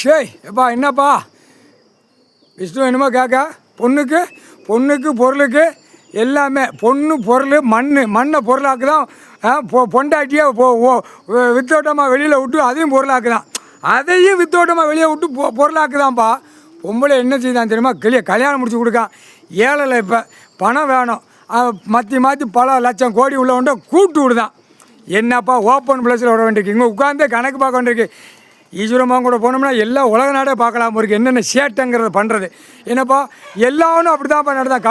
ஷேய் எப்பா என்னப்பா விஷ்ணு என்னமோ கேட்க பொண்ணுக்கு பொண்ணுக்கு பொருளுக்கு எல்லாமே பொண்ணு பொருள் மண்ணை பொருளாக்கு தான் பொண்டாட்டியே வித்தோட்டமாக வெளியில் விட்டு அதையும் பொருளாக்குதான் அதையும் வித்தோட்டமாக வெளியே விட்டு பொருளாக்குதான்ப்பா. பொம்பளை என்ன செய்தான் தெரியுமா? கல்யாணம் முடிச்சு கொடுக்கான். ஏழையில் இப்போ பணம் வேணும், மாற்றி பல லட்சம் கோடி உள்ளவன்ட்ட கூப்பிட்டு விடுதான். என்னப்பா ஓப்பன் பிளேஸில் விட வேண்டியிருக்கு, இங்கே உட்காந்தே கணக்கு பார்க்க வேண்டியிருக்கு. ஈஸ்வரமாக கூட போனோம்னா எல்லாம் உலக நாடே பார்க்கலாம் இருக்குது என்னென்ன சேட்டைங்கிறத பண்ணுறது. என்னப்பா எல்லாரும் அப்படி தான்ப்பா நடத்தான்.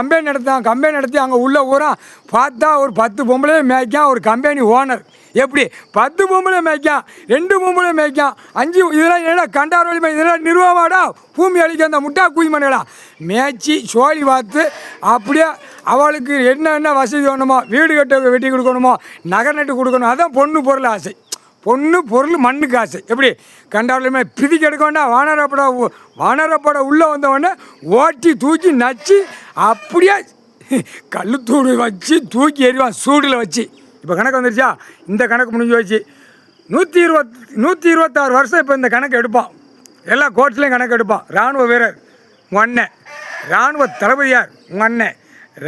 கம்பெனி நடத்தி அங்கே உள்ள ஊரா பார்த்தா ஒரு 10 பொம்பளையே மேய்க்கான் ஒரு கம்பெனி ஓனர். எப்படி 10 பொம்பளை மேய்க்கான், 2 பொம்பளை மேய்க்கான், 5 இதெல்லாம் என்னடா கண்டார் வழி இதெல்லாம் நிர்வாகமாடா பூமி அழிக்க அந்த முட்டா குயிமனைகளா மேய்ச்சி சோழி பார்த்து அப்படியே அவளுக்கு என்னென்ன வசதி வேணுமோ வீடு கட்ட வெட்டி கொடுக்கணுமோ நகை நட்டு கொடுக்கணும். அதான் பொண்ணு பொருள் ஆசை. பொண்ணு பொருள் மண்ணுக்கு ஆசை. எப்படி கண்டாலுமே பிதிக்கு எடுக்க வேண்டாம். வானரப்பட உள்ளே வந்தவொடனே ஓட்டி தூக்கி நச்சு அப்படியே கல்லுத்தூடு வச்சு தூக்கி எறிவான் சூடில் வச்சு. இப்போ கணக்கு வந்துருச்சா? இந்த கணக்கு முடிஞ்சு வச்சு 126 வருஷம் இப்போ இந்த கணக்கு எடுப்பான். எல்லா கோர்ட்லேயும் கணக்கு எடுப்பான். இராணுவ வீரர் உங்கள் அண்ணன், இராணுவ தளபதியார் உங்கள் அண்ணன்,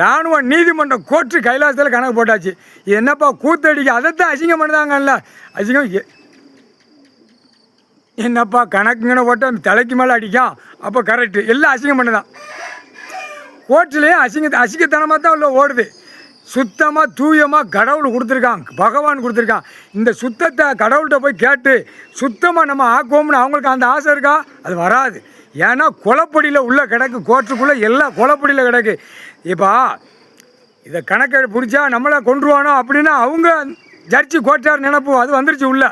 இராணுவ நீதிமன்றம் கோர்ட்டு கைலாசத்தில் கணக்கு போட்டாச்சு. இது என்னப்பா கூத்தடிக்க அதைத்தான் அசிங்கம் பண்ணுதாங்கல்ல. அசிங்கம் என்னப்பா கணக்குங்கன்னு போட்டால் தலைக்கு மேலே அடிக்கும். அப்போ கரெக்டு எல்லாம் அசிங்கம் பண்ணுதான். கோர்ட்லேயும் அசிங்கத்தனமாக தான் உள்ள ஓடுது. சுத்தமாக தூயமாக கடவுள் கொடுத்துருக்கான், பகவான் கொடுத்துருக்கான். இந்த சுத்தத்தை கடவுள்கிட்ட போய் கேட்டு சுத்தமாக நம்ம ஆக்குவோம்னு அவங்களுக்கு அந்த ஆசை இருக்கா? அது வராது. ஏன்னா குளப்படியில் உள்ள கிடக்கு, கோர்ட்டுக்குள்ளே எல்லாம் குளப்படியில் கிடக்கு. இப்போ இதை கணக்கை பிடிச்சா நம்மளை கொண்டுருவானோ அப்படின்னா அவங்க ஜட்ஜி கோர்ட்டார் நினைப்பு அது வந்துருச்சு. உள்ள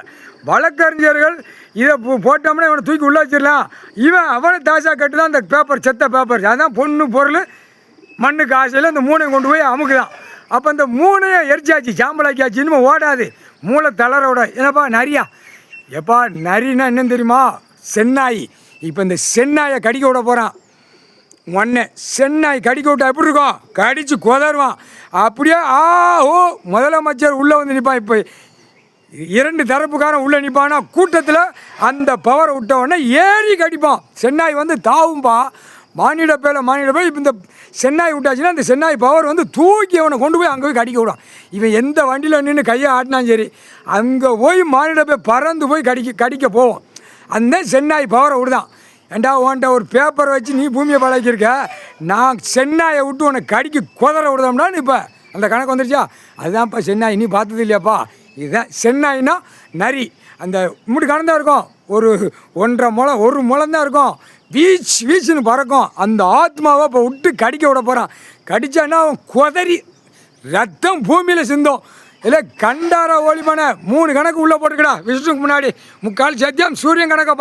வழக்கறிஞர்கள் இதை போட்டோம்னா இவனை தூக்கி உள்ளே வச்சிடலாம். அவனை தாசா கட்டு தான் இந்த பேப்பர், செத்த பேப்பர். அதுதான் பொண்ணு பொருள் மண்ணுக்கு ஆசையில் இந்த 3ஐயும் கொண்டு போய் அமுக்குதான். அப்போ இந்த 3ஐயும் எரிச்சாச்சு, சாம்பலாக்கியாச்சு. இனிமேல் ஓடாது, மூளை தளரோட. என்னப்பா நரியா? எப்பா நரின்னா என்னன்னு தெரியுமா? சென்னாய். இப்போ இந்த சென்னாயை கடிக்க விட போகிறான் ஒன்று. சென்னாய் கடிக்க விட்டா எப்படி இருக்கும்? கடித்து கொதருவான். அப்படியே முதலமைச்சர் உள்ளே வந்து நிற்பான். இப்போ 2 தரப்புக்காரன் உள்ளே நிற்பான்னா கூட்டத்தில் அந்த பவரை விட்ட உடனே ஏறி கடிப்பான். சென்னாய் வந்து தாவும்பா மானிட போய் இப்போ இந்த சென்னாய் விட்டாச்சுன்னா இந்த சென்னாய் பவர் வந்து தூக்கி அவனை கொண்டு போய் அங்கே போய் கடிக்க விடும். இவன் எந்த வண்டியில் நின்று கையை ஆட்டினாலும் சரி அங்கே போய் மானிட பறந்து போய் கடிக்க போவோம். அந்த சென்னாய் பவரை விடுதான். ஏண்டா உன்ட்ட ஒரு பேப்பரை வச்சு நீ பூமியை பழக்கியிருக்க, நான் சென்னாயை விட்டு உன்னை கடிக்க குதற விடுதோம்னான்னு இப்போ அந்த கணக்கு வந்துருச்சா? அதுதான்ப்பா சென்னாய். நீ பார்த்தது இல்லையாப்பா? இதுதான் சென்னாய்னா நரி. அந்த இப்படி கணந்தான் இருக்கும், ஒரு 1.5 முழம் தான் இருக்கும். வீச்சுன்னு பறக்கும். அந்த ஆத்மாவை இப்போ விட்டு கடிக்க விட போகிறான். கடித்தான்னா அவன் குதறி ரத்தம் பூமியில் சிந்தும். இல்லை கண்டார ஒளிமான 3 கணக்கு உள்ளே போட்டுக்கடா. விஷ்ணுக்கு முன்னாடி 3/4 சத்தியம் சூரியன் கணக்கை